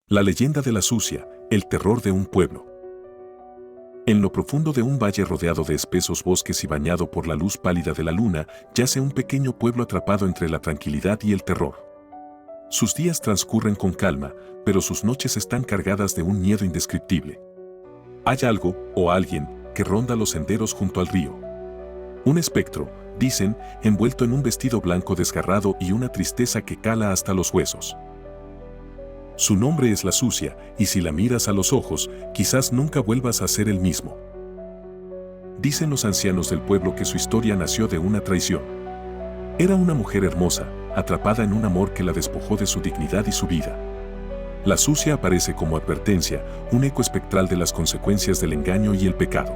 La leyenda de la sucia, el terror de un pueblo. En lo profundo de un valle rodeado de espesos bosques y bañado por la luz pálida de la luna, yace un pequeño pueblo atrapado entre la tranquilidad y el terror. Sus días transcurren con calma, pero sus noches están cargadas de un miedo indescriptible. Hay algo, o alguien, que ronda los senderos junto al río. Un espectro, dicen, envuelto en un vestido blanco desgarrado y una tristeza que cala hasta los huesos. Su nombre es la sucia, y si la miras a los ojos, quizás nunca vuelvas a ser el mismo. Dicen los ancianos del pueblo que su historia nació de una traición. Era una mujer hermosa, atrapada en un amor que la despojó de su dignidad y su vida. La sucia aparece como advertencia, un eco espectral de las consecuencias del engaño y el pecado.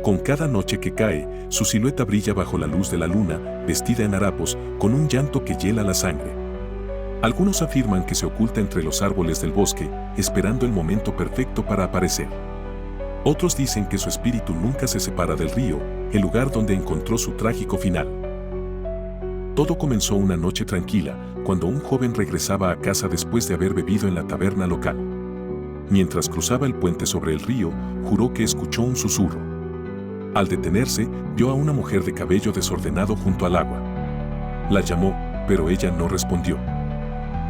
Con cada noche que cae, su silueta brilla bajo la luz de la luna, vestida en harapos, con un llanto que hiela la sangre. Algunos afirman que se oculta entre los árboles del bosque, esperando el momento perfecto para aparecer. Otros dicen que su espíritu nunca se separa del río, el lugar donde encontró su trágico final. Todo comenzó una noche tranquila, cuando un joven regresaba a casa después de haber bebido en la taberna local. Mientras cruzaba el puente sobre el río, juró que escuchó un susurro. Al detenerse, vio a una mujer de cabello desordenado junto al agua. La llamó, pero ella no respondió.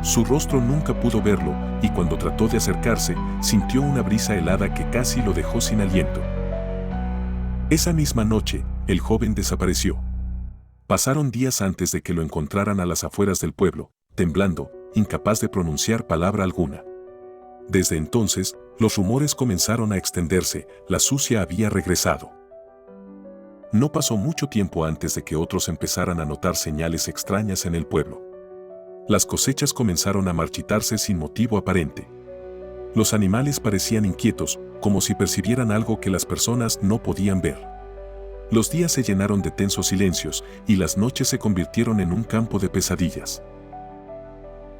Su rostro nunca pudo verlo, y cuando trató de acercarse, sintió una brisa helada que casi lo dejó sin aliento. Esa misma noche, el joven desapareció. Pasaron días antes de que lo encontraran a las afueras del pueblo, temblando, incapaz de pronunciar palabra alguna. Desde entonces, los rumores comenzaron a extenderse, la sucia había regresado. No pasó mucho tiempo antes de que otros empezaran a notar señales extrañas en el pueblo. Las cosechas comenzaron a marchitarse sin motivo aparente. Los animales parecían inquietos, como si percibieran algo que las personas no podían ver. Los días se llenaron de tensos silencios, y las noches se convirtieron en un campo de pesadillas.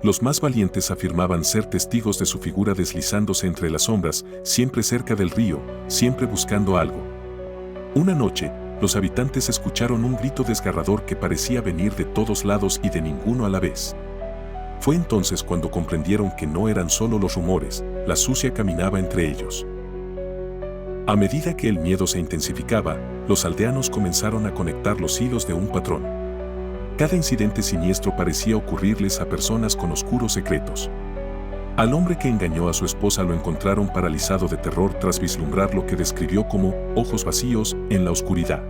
Los más valientes afirmaban ser testigos de su figura deslizándose entre las sombras, siempre cerca del río, siempre buscando algo. Una noche, los habitantes escucharon un grito desgarrador que parecía venir de todos lados y de ninguno a la vez. Fue entonces cuando comprendieron que no eran solo los rumores, la sucia caminaba entre ellos. A medida que el miedo se intensificaba, los aldeanos comenzaron a conectar los hilos de un patrón. Cada incidente siniestro parecía ocurrirles a personas con oscuros secretos. Al hombre que engañó a su esposa lo encontraron paralizado de terror tras vislumbrar lo que describió como ojos vacíos en la oscuridad.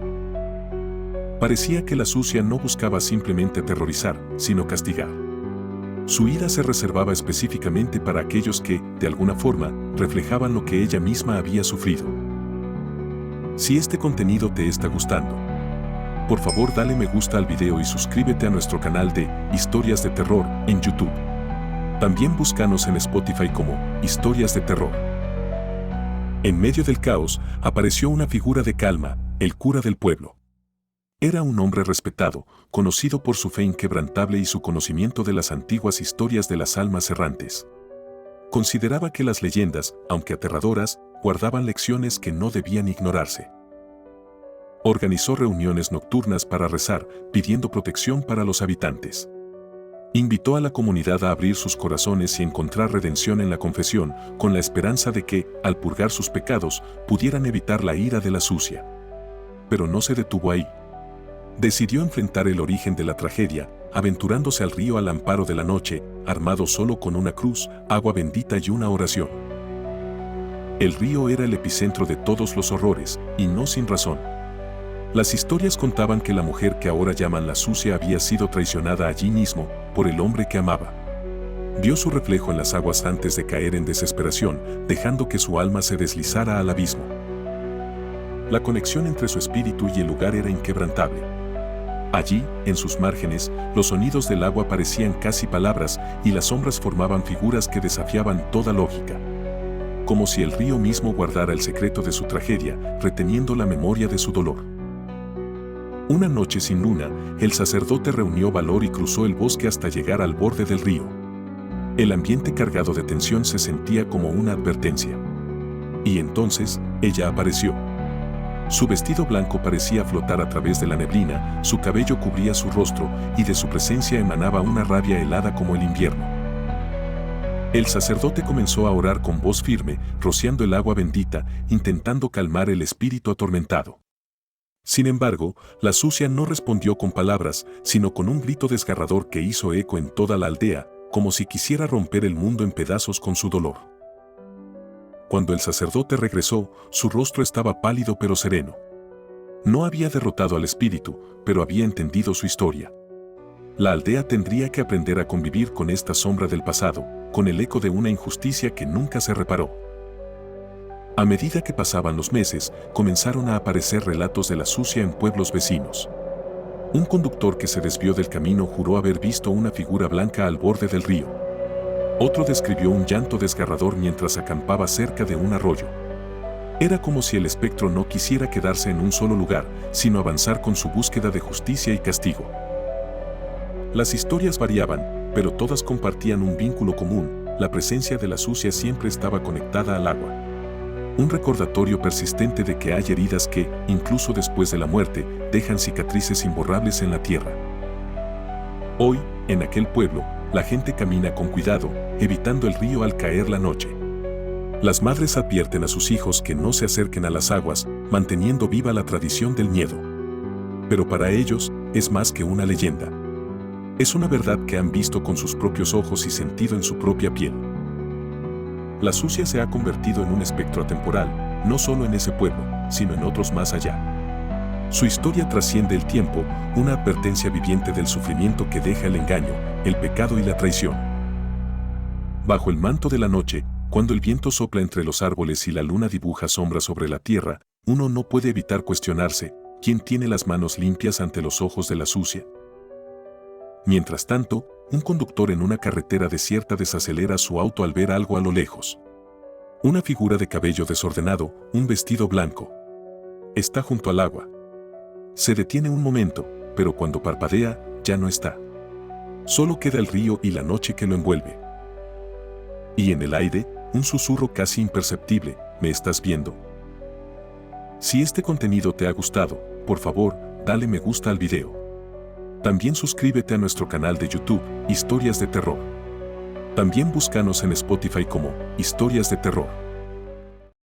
Parecía que la sucia no buscaba simplemente aterrorizar, sino castigar. Su ira se reservaba específicamente para aquellos que, de alguna forma, reflejaban lo que ella misma había sufrido. Si este contenido te está gustando, por favor dale me gusta al video y suscríbete a nuestro canal de Historias de Terror en YouTube. También búscanos en Spotify como Historias de Terror. En medio del caos, apareció una figura de calma, el cura del pueblo. Era un hombre respetado, conocido por su fe inquebrantable y su conocimiento de las antiguas historias de las almas errantes. Consideraba que las leyendas, aunque aterradoras, guardaban lecciones que no debían ignorarse. Organizó reuniones nocturnas para rezar, pidiendo protección para los habitantes. Invitó a la comunidad a abrir sus corazones y encontrar redención en la confesión, con la esperanza de que, al purgar sus pecados, pudieran evitar la ira de la sucia. Pero no se detuvo ahí. Decidió enfrentar el origen de la tragedia, aventurándose al río al amparo de la noche, armado solo con una cruz, agua bendita y una oración. El río era el epicentro de todos los horrores, y no sin razón. Las historias contaban que la mujer que ahora llaman la sucia había sido traicionada allí mismo, por el hombre que amaba. Vio su reflejo en las aguas antes de caer en desesperación, dejando que su alma se deslizara al abismo. La conexión entre su espíritu y el lugar era inquebrantable. Allí, en sus márgenes, los sonidos del agua parecían casi palabras y las sombras formaban figuras que desafiaban toda lógica. Como si el río mismo guardara el secreto de su tragedia, reteniendo la memoria de su dolor. Una noche sin luna, el sacerdote reunió valor y cruzó el bosque hasta llegar al borde del río. El ambiente cargado de tensión se sentía como una advertencia. Y entonces, ella apareció. Su vestido blanco parecía flotar a través de la neblina, su cabello cubría su rostro y de su presencia emanaba una rabia helada como el invierno. El sacerdote comenzó a orar con voz firme, rociando el agua bendita, intentando calmar el espíritu atormentado. Sin embargo, la sucia no respondió con palabras, sino con un grito desgarrador que hizo eco en toda la aldea, como si quisiera romper el mundo en pedazos con su dolor. Cuando el sacerdote regresó, su rostro estaba pálido pero sereno. No había derrotado al espíritu, pero había entendido su historia. La aldea tendría que aprender a convivir con esta sombra del pasado, con el eco de una injusticia que nunca se reparó. A medida que pasaban los meses, comenzaron a aparecer relatos de la sucia en pueblos vecinos. Un conductor que se desvió del camino juró haber visto una figura blanca al borde del río. Otro describió un llanto desgarrador mientras acampaba cerca de un arroyo. Era como si el espectro no quisiera quedarse en un solo lugar, sino avanzar con su búsqueda de justicia y castigo. Las historias variaban, pero todas compartían un vínculo común: la presencia de la sucia siempre estaba conectada al agua. Un recordatorio persistente de que hay heridas que, incluso después de la muerte, dejan cicatrices imborrables en la tierra. Hoy, en aquel pueblo, la gente camina con cuidado, evitando el río al caer la noche. Las madres advierten a sus hijos que no se acerquen a las aguas, manteniendo viva la tradición del miedo. Pero para ellos, es más que una leyenda. Es una verdad que han visto con sus propios ojos y sentido en su propia piel. La sucia se ha convertido en un espectro atemporal, no solo en ese pueblo, sino en otros más allá. Su historia trasciende el tiempo, una advertencia viviente del sufrimiento que deja el engaño, el pecado y la traición. Bajo el manto de la noche, cuando el viento sopla entre los árboles y la luna dibuja sombras sobre la tierra, uno no puede evitar cuestionarse: ¿quién tiene las manos limpias ante los ojos de la sucia? Mientras tanto, un conductor en una carretera desierta desacelera su auto al ver algo a lo lejos. Una figura de cabello desordenado, un vestido blanco. Está junto al agua. Se detiene un momento, pero cuando parpadea, ya no está. Solo queda el río y la noche que lo envuelve. Y en el aire, un susurro casi imperceptible: ¿me estás viendo? Si este contenido te ha gustado, por favor, dale me gusta al video. También suscríbete a nuestro canal de YouTube, Historias de Terror. También búscanos en Spotify como Historias de Terror.